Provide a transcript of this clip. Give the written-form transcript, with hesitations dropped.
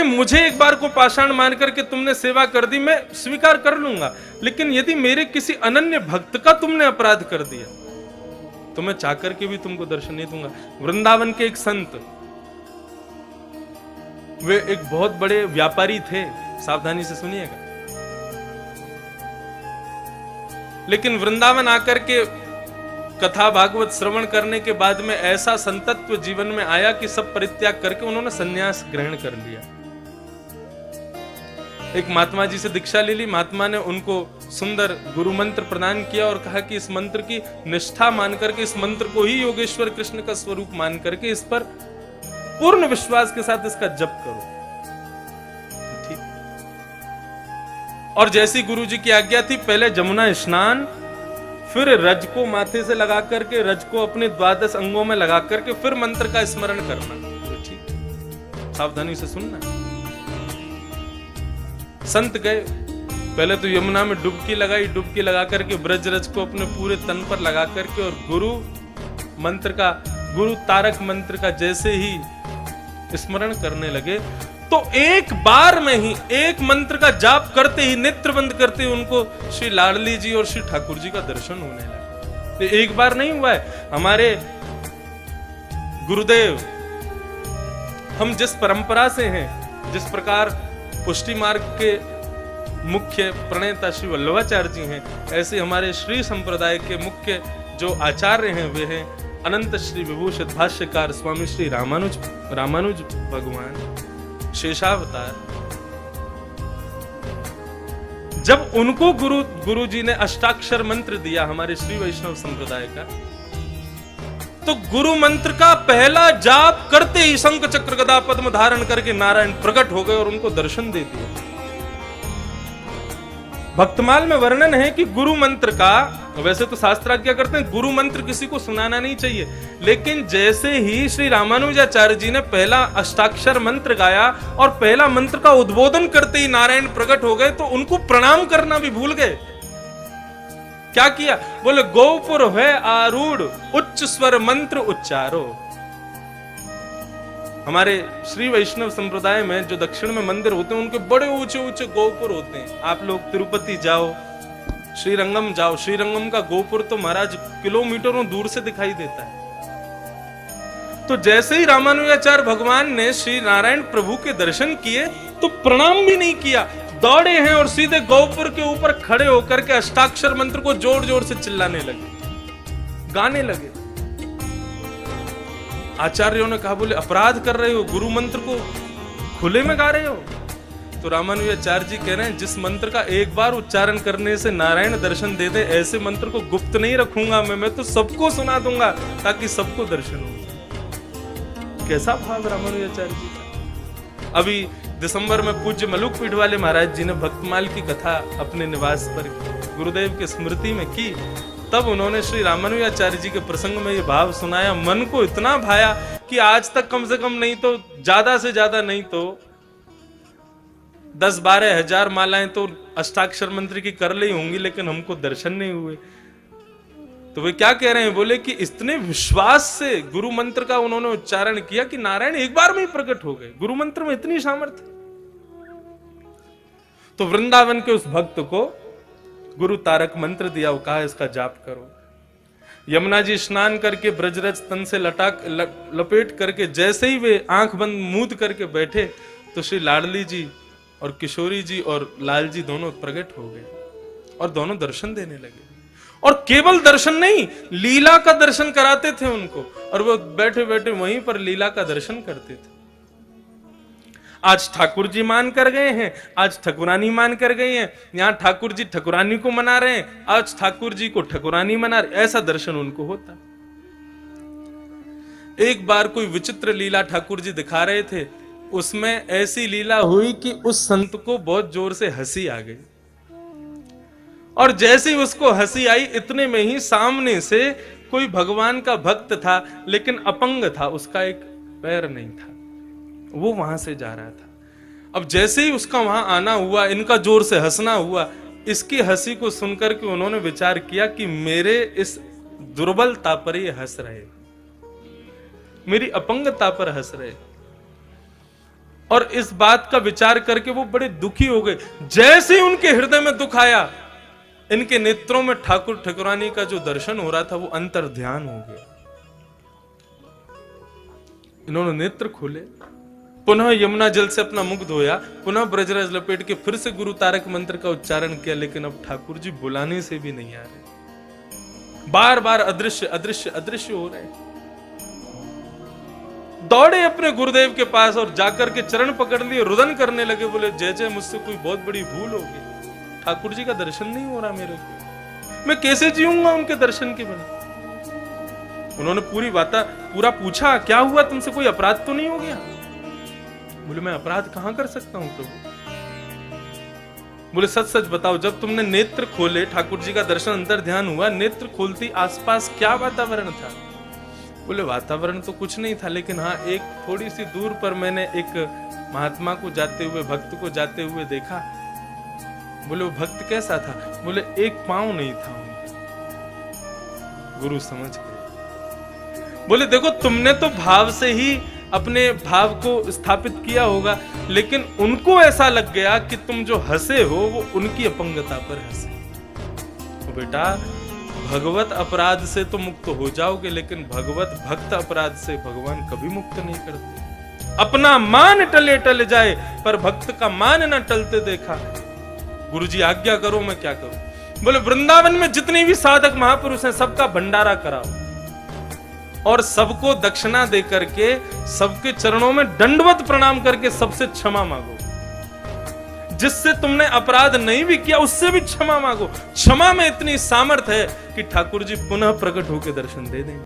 मुझे एक बार को पाषाण मान करके तुमने सेवा कर दी, मैं स्वीकार कर लूंगा, लेकिन यदि मेरे किसी अनन्य भक्त का तुमने अपराध कर दिया तो मैं चाकर के भी तुमको दर्शन नहीं दूंगा। वृंदावन के एक संत, वे एक बहुत बड़े व्यापारी थे, सावधानी से सुनिएगा, लेकिन वृंदावन आकर के कथा भागवत श्रवण करने के बाद में ऐसा संतत्व जीवन में आया कि सब परित्याग करके उन्होंने संन्यास ग्रहण कर लिया। एक महात्मा जी से दीक्षा ले ली। महात्मा ने उनको सुंदर गुरु मंत्र प्रदान किया और कहा कि इस मंत्र की निष्ठा मान करके, इस मंत्र को ही योगेश्वर कृष्ण का स्वरूप मान करके इस पर पूर्ण विश्वास के साथ इसका जप करो। ठीक। और जैसी गुरु जी की आज्ञा थी, पहले जमुना स्नान, फिर रज को माथे से लगा करके, रज को अपने 12 अंगों में लगा करके फिर मंत्र का स्मरण करना। ठीक, सावधानी से सुनना। संत गए, पहले तो यमुना में डुबकी लगाई, डुबकी लगा करके ब्रज रज को अपने पूरे तन पर लगा करके और गुरु मंत्र का, गुरु तारक मंत्र का जैसे ही स्मरण करने लगे तो एक बार में ही, एक मंत्र का जाप करते ही, नेत्र बंद करते ही उनको श्री लाडली जी और श्री ठाकुर जी का दर्शन होने लगा। तो एक बार नहीं हुआ है। हमारे गुरुदेव, हम जिस परंपरा से हैं, जिस प्रकार पुष्टि मार्ग के मुख्य प्रणेता श्री वल्लभाचार्य जी हैं, ऐसे हमारे श्री संप्रदाय के मुख्य जो आचार्य हैं वे हैं अनंत श्री विभूषित भाष्यकार स्वामी श्री रामानुज भगवान शेषावतार। जब उनको गुरु जी ने अष्टाक्षर मंत्र दिया हमारे श्री वैष्णव संप्रदाय का, तो गुरु मंत्र का पहला जाप करते ही शंख चक्र गदा पद्म धारण करके नारायण प्रकट हो गए और उनको दर्शन दे दिया। भक्तमाल में वर्णन है कि गुरु मंत्र का, वैसे तो शास्त्र क्या करते हैं, गुरु मंत्र किसी को सुनाना नहीं चाहिए, लेकिन जैसे ही श्री रामानुजाचार्य जी ने पहला अष्टाक्षर मंत्र गाया और पहला मंत्र का उद्बोधन करते ही नारायण प्रकट हो गए, तो उनको प्रणाम करना भी भूल गए। क्या किया? बोले गोपुर है आरूढ़ उच्च स्वर मंत्र उच्चारो। हमारे श्री वैष्णव संप्रदाय में जो दक्षिण में मंदिर होते हैं उनके बड़े ऊंचे ऊंचे गोपुर होते हैं। आप लोग तिरुपति जाओ, श्रीरंगम जाओ, श्रीरंगम का गोपुर तो महाराज किलोमीटरों दूर से दिखाई देता है। तो जैसे ही रामानुजाचार्य भगवान ने श्री नारायण प्रभु के दर्शन किए तो प्रणाम भी नहीं किया, दौड़े हैं और सीधे गोपुर के ऊपर खड़े होकर के अष्टाक्षर मंत्र को जोर जोर से चिल्लाने लगे, गाने लगे। आचार्यों ने कहा, बोले अपराध कर रहे हो, गुरु मंत्र को खुले में गा रहे हो। तो रामानुजाचार्य जी कह रहे हैं, जिस मंत्र का एक बार उच्चारण करने से नारायण दर्शन दे दे, ऐसे मंत्र को गुप्त नहीं रखूंगा मैं तो सबको सुना दूंगा ताकि सबको दर्शन हो। कैसा भाव रामानुजाचार्य जी का। अभी दिसंबर में पूज्य मलुक पीठ वाले महाराज जी ने भक्तमाल की कथा अपने निवास पर गुरुदेव की स्मृति में की, तब उन्होंने श्री रामानुजाचार्य जी के प्रसंग में ये भाव सुनाया। मन को इतना भाया कि आज तक कम से कम नहीं तो ज्यादा से ज्यादा नहीं तो 10-12 हजार मालाएं तो अष्टाक्षर मंत्र की कर ली होंगी, लेकिन हमको दर्शन नहीं हुए। तो वे क्या कह रहे हैं, बोले कि इतने विश्वास से गुरु मंत्र का उन्होंने उच्चारण किया कि नारायण एक बार में ही प्रकट हो गए। गुरु मंत्र में इतनी सामर्थ्य। तो वृंदावन के उस भक्त को गुरु तारक मंत्र दिया, वो कहा इसका जाप करो। यमुना जी स्नान करके ब्रजरज तन से लपेट करके जैसे ही वे आंख बंद मूंद करके बैठे तो श्री लाडली जी और किशोरी जी और लाल जी दोनों प्रकट हो गए और दोनों दर्शन देने लगे। और केवल दर्शन नहीं, लीला का दर्शन कराते थे उनको, और वो बैठे बैठे वहीं पर लीला का दर्शन करते थे। आज ठाकुर जी मान कर गए हैं, आज ठकुरानी मान कर गई हैं, यहां ठाकुर जी ठकुरानी को मना रहे हैं, आज ठाकुर जी को ठकुरानी मना रहे, ऐसा दर्शन उनको होता। एक बार कोई विचित्र लीला ठाकुर जी दिखा रहे थे, उसमें ऐसी लीला हुई कि उस संत को बहुत जोर से हंसी आ गई, और जैसे ही उसको हंसी आई इतने में ही सामने से कोई भगवान का भक्त था, लेकिन अपंग था, उसका एक पैर नहीं था, वो वहां से जा रहा था। अब जैसे ही उसका वहां आना हुआ, इनका जोर से हंसना हुआ, इसकी हंसी को सुनकर के उन्होंने विचार किया कि मेरे इस दुर्बलता पर ये हंस रहे, मेरी अपंगता पर हंस रहे। और इस बात का विचार करके वो बड़े दुखी हो गए। जैसे ही उनके हृदय में दुख आया, इनके नेत्रों में ठाकुर ठाकुरानी का जो दर्शन हो रहा था वो अंतर ध्यान हो गया। इन्होंने नेत्र खोले, पुनः यमुना जल से अपना मुख धोया, पुनः ब्रजरज लपेट के फिर से गुरु तारक मंत्र का उच्चारण किया, लेकिन अब ठाकुर जी बुलाने से भी नहीं आ रहे। बार बार अदृश्य अदृश्य अदृश्य हो रहे। दौड़े अपने गुरुदेव के पास और जाकर के चरण पकड़ लिए, रुदन करने लगे, बोले जय जय मुझसे कोई बहुत बड़ी भूल हो गई, ठाकुर जी का दर्शन नहीं हो रहा मेरे को, मैं कैसे जीऊंगा उनके दर्शन के बिना। उन्होंने पूरा पूछा, क्या हुआ तुमसे, कोई अपराध तो नहीं हो गया? बोले मैं अपराध कहां कर सकता हूं प्रभु। बोले सच सच बताओ, जब तुमने नेत्र खोले, ठाकुर जी का दर्शन अंतर ध्यान हुआ, नेत्र खोलती आसपास क्या वातावरण था? बोले वातावरण तो कुछ नहीं था, लेकिन हाँ एक थोड़ी सी दूर पर मैंने एक महात्मा को जाते हुए, भक्त को जाते हुए देखा। बोले वो भक्त कैसा था? बोले एक पांव नहीं था उनका। गुरु समझ गए। बोले देखो तुमने तो भाव से ही अपने भाव को स्थापित किया होगा, लेकिन उनको ऐसा लग गया कि तुम जो हंसे हो वो उनकी अपंगता पर हंसे। तो बेटा भगवत अपराध से तो मुक्त हो जाओगे, लेकिन भगवत भक्त अपराध से भगवान कभी मुक्त नहीं करते। अपना मान टले टल जाए, पर भक्त का मान न टलते देखा। गुरुजी आज्ञा करो, मैं क्या करूं? बोले वृंदावन में जितने भी साधक महापुरुष हैं सबका भंडारा कराओ और सबको दक्षिणा दे करके, सबके चरणों में दंडवत प्रणाम करके सबसे क्षमा मांगो। जिससे तुमने अपराध नहीं भी किया उससे भी क्षमा मांगो। क्षमा में इतनी सामर्थ है कि ठाकुर जी पुनः प्रकट होकर दर्शन दे देंगे।